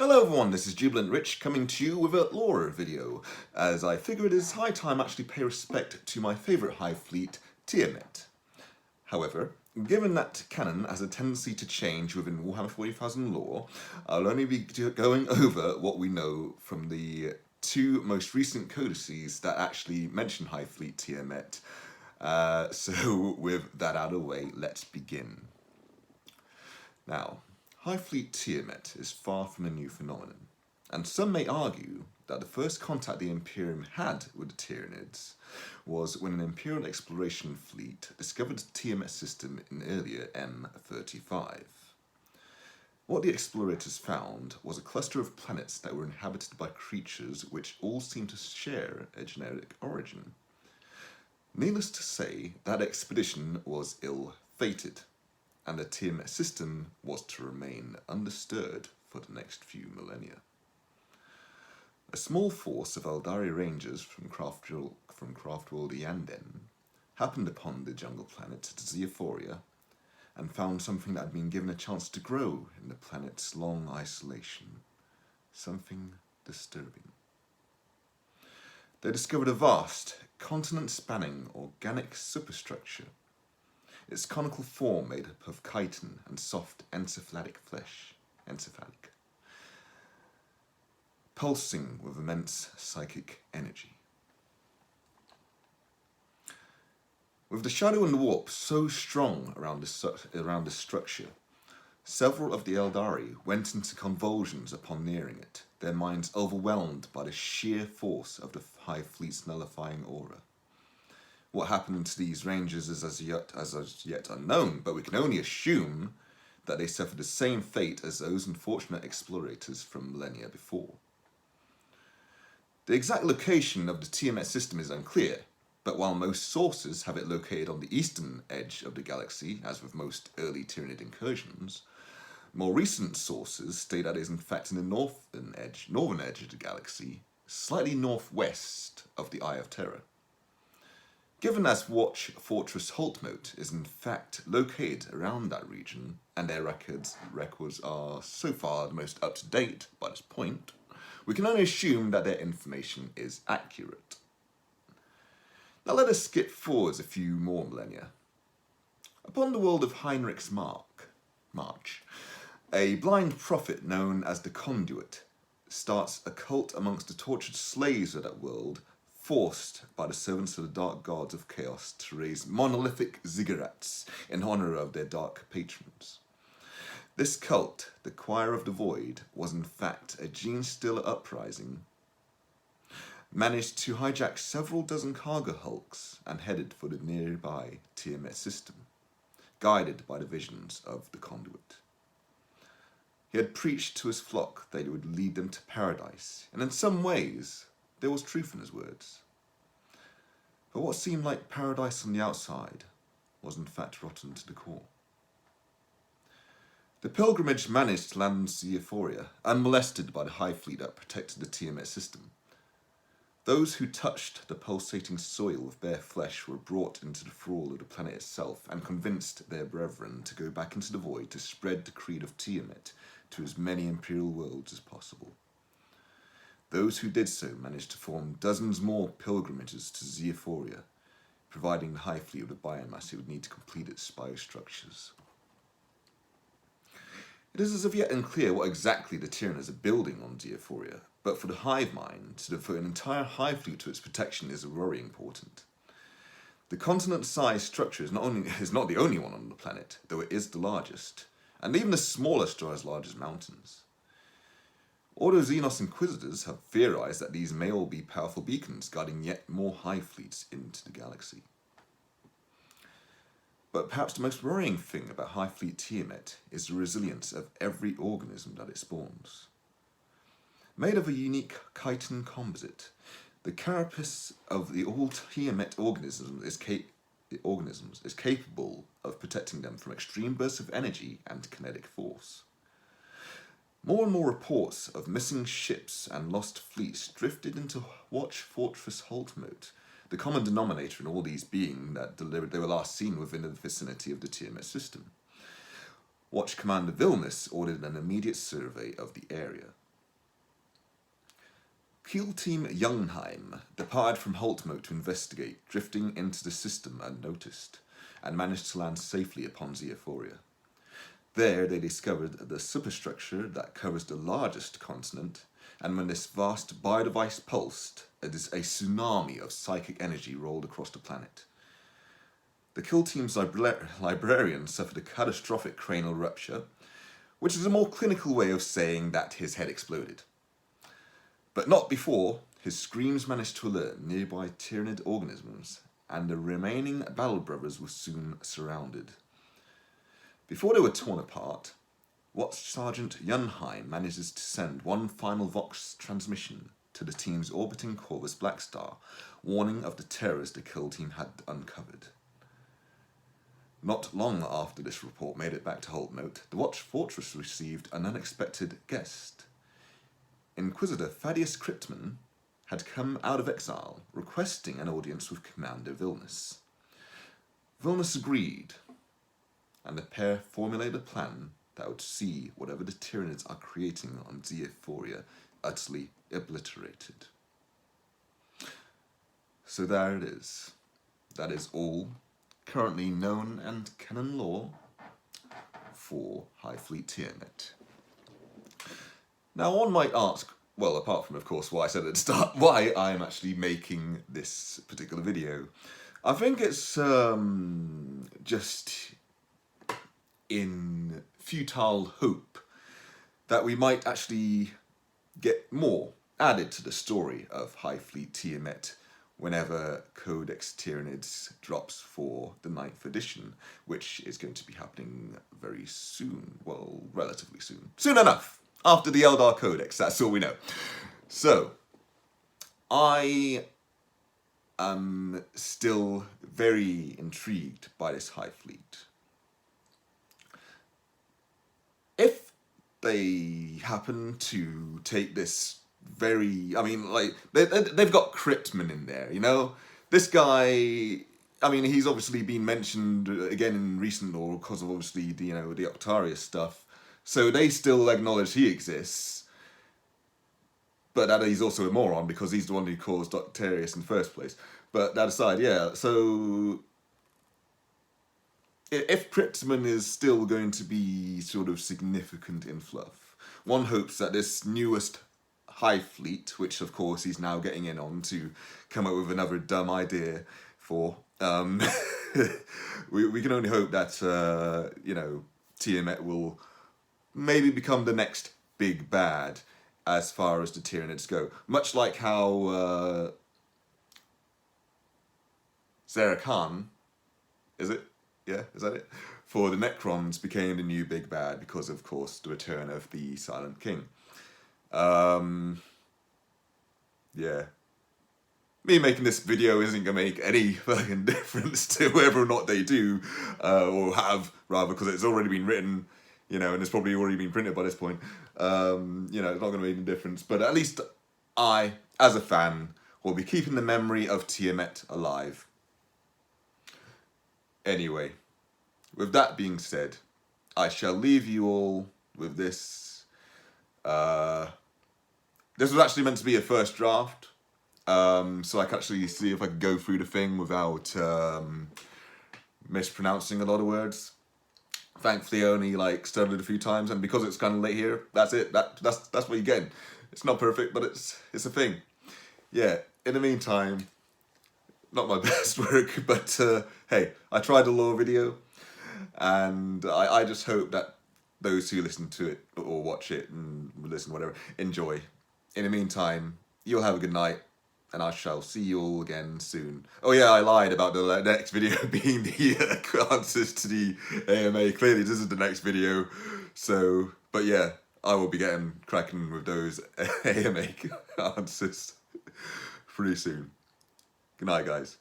Hello everyone, this is Jubilant Rich coming to you with a lore video, as I figure it is high time I actually pay respect to my favourite Hive fleet, Tiamet. However, given that canon has a tendency to change within Warhammer 40,000 lore, I'll only be going over what we know from the two most recent codices that actually mention Hive fleet Tiamet. So with that out of the way, let's begin. Now, Hive Fleet Tiamet is far from a new phenomenon, and some may argue that the first contact the Imperium had with the Tyranids was when an Imperial exploration fleet discovered the Tiamet system in earlier M35. What the explorators found was a cluster of planets that were inhabited by creatures which all seemed to share a genetic origin. Needless to say, that expedition was ill-fated, and the Tiamet system was to remain undisturbed for the next few millennia. A small force of Eldari rangers from Craftworld Yanden happened upon the jungle planet Zeophoria and found something that had been given a chance to grow in the planet's long isolation. Something disturbing. They discovered a vast, continent-spanning organic superstructure, its conical form made up of chitin and soft encephalic flesh, pulsing with immense psychic energy. With the shadow and the warp so strong around the structure, several of the Eldari went into convulsions upon nearing it, their minds overwhelmed by the sheer force of the Hive Fleet's nullifying aura. What happened to these rangers is as yet unknown, but we can only assume that they suffered the same fate as those unfortunate explorators from millennia before. The exact location of the Tiamet system is unclear, but while most sources have it located on the eastern edge of the galaxy, as with most early Tyranid incursions, more recent sources state that it is in fact in the northern edge of the galaxy, slightly northwest of the Eye of Terror. Given as Watch Fortress Holtmote is in fact located around that region, and their records are so far the most up-to-date by this point, we can only assume that their information is accurate. Now let us skip forwards a few more millennia. Upon the world of Heinrich's March, a blind prophet known as the Conduit starts a cult amongst the tortured slaves of that world, forced by the servants of the dark gods of chaos to raise monolithic ziggurats in honor of their dark patrons. This cult, the Choir of the Void, was in fact a Genestealer uprising, managed to hijack several dozen cargo hulks and headed for the nearby Tiamet system, guided by the visions of the Conduit. He had preached to his flock that he would lead them to paradise, and in some ways, there was truth in his words. But what seemed like paradise on the outside was in fact rotten to the core. The pilgrimage managed to land in Zeophoria, unmolested by the Hive Fleet that protected the Tiamet system. Those who touched the pulsating soil with bare flesh were brought into the thrall of the planet itself and convinced their brethren to go back into the void to spread the creed of Tiamet to as many Imperial worlds as possible. Those who did so managed to form dozens more pilgrimages to Zeophoria, providing the Hive Fleet with the biomass it would need to complete its biostructures. It is as of yet unclear what exactly the Tyranids are building on Zeophoria, but for the Hive mind, to devote an entire Hive Fleet to its protection is very important. The continent-sized structure is not the only one on the planet, though it is the largest, and even the smallest are as large as mountains. Ordo Xenos Inquisitors have theorized that these may all be powerful beacons guiding yet more Hive Fleets into the galaxy. But perhaps the most worrying thing about Hive Fleet Tiamet is the resilience of every organism that it spawns. Made of a unique chitin composite, the carapace of the all Tiamet organisms is capable of protecting them from extreme bursts of energy and kinetic force. More and more reports of missing ships and lost fleets drifted into Watch Fortress Holtmote, the common denominator in all these being that they were last seen within the vicinity of the Tiamet system. Watch Commander Vilnius ordered an immediate survey of the area. Keel Team Youngheim departed from Holtmote to investigate, drifting into the system unnoticed, and managed to land safely upon Zeophoria. There they discovered the superstructure that covers the largest continent, and when this vast biodevice pulsed, a tsunami of psychic energy rolled across the planet. The Kill Team's librarian suffered a catastrophic cranial rupture, which is a more clinical way of saying that his head exploded. But not before his screams managed to alert nearby Tyranid organisms, and the remaining Battle Brothers were soon surrounded. Before they were torn apart, Watch Sergeant Yunheim manages to send one final Vox transmission to the team's orbiting Corvus Blackstar, warning of the terrors the Kill Team had uncovered. Not long after this report made it back to Holtmote, the Watch Fortress received an unexpected guest. Inquisitor Thaddeus Cryptman had come out of exile, requesting an audience with Commander Vilnius. Vilnius agreed, and the pair formulated a plan that would see whatever the Tyranids are creating on Zeophoria utterly obliterated. So there it is. That is all currently known and canon lore for Hive Fleet Tiamet. Now one might ask, well, apart from of course what I said at the start, why I'm actually making this particular video. I think it's just in futile hope that we might actually get more added to the story of Hive Fleet Tiamet whenever Codex Tyranids drops for the 9th edition, which is going to be happening very soon. Well, relatively soon. Soon enough! After the Eldar Codex, that's all we know. So, I am still very intrigued by this Hive Fleet. If they happen to take this very, I mean, like, they've got Cryptman in there, you know? This guy, I mean, he's obviously been mentioned again in recent lore because of obviously the, you know, the Octarius stuff. So they still acknowledge he exists, but that he's also a moron because he's the one who caused Octarius in the first place. But that aside, yeah, so if Cryptman is still going to be sort of significant in fluff, one hopes that this newest Hive Fleet, which of course he's now getting in on to come up with another dumb idea for, we can only hope that, you know, Tiamet will maybe become the next big bad as far as the Tyranids go. Much like how Zara Khan, is it? Yeah, is that it? For the Necrons became the new big bad because, of course, the return of the Silent King. Yeah. Me making this video isn't going to make any fucking difference to whether or not they do, or have, rather, because it's already been written, you know, and it's probably already been printed by this point. You know, it's not going to make any difference. But at least I, as a fan, will be keeping the memory of Tiamet alive. Anyway, with that being said, I shall leave you all with this. This was actually meant to be a first draft, so I can actually see if I can go through the thing without mispronouncing a lot of words. Thankfully, I only like stuttered a few times, and because it's kind of late here, that's it. That's what you're getting. It's not perfect, but it's a thing. Yeah. In the meantime, not my best work, but hey, I tried a lore video, and I just hope that those who listen to it or watch it and listen, whatever, enjoy. In the meantime, you'll have a good night, and I shall see you all again soon. Oh yeah, I lied about the next video being the answers to the AMA. Clearly this is the next video, so, but yeah, I will be getting cracking with those AMA answers pretty soon. Good night, guys.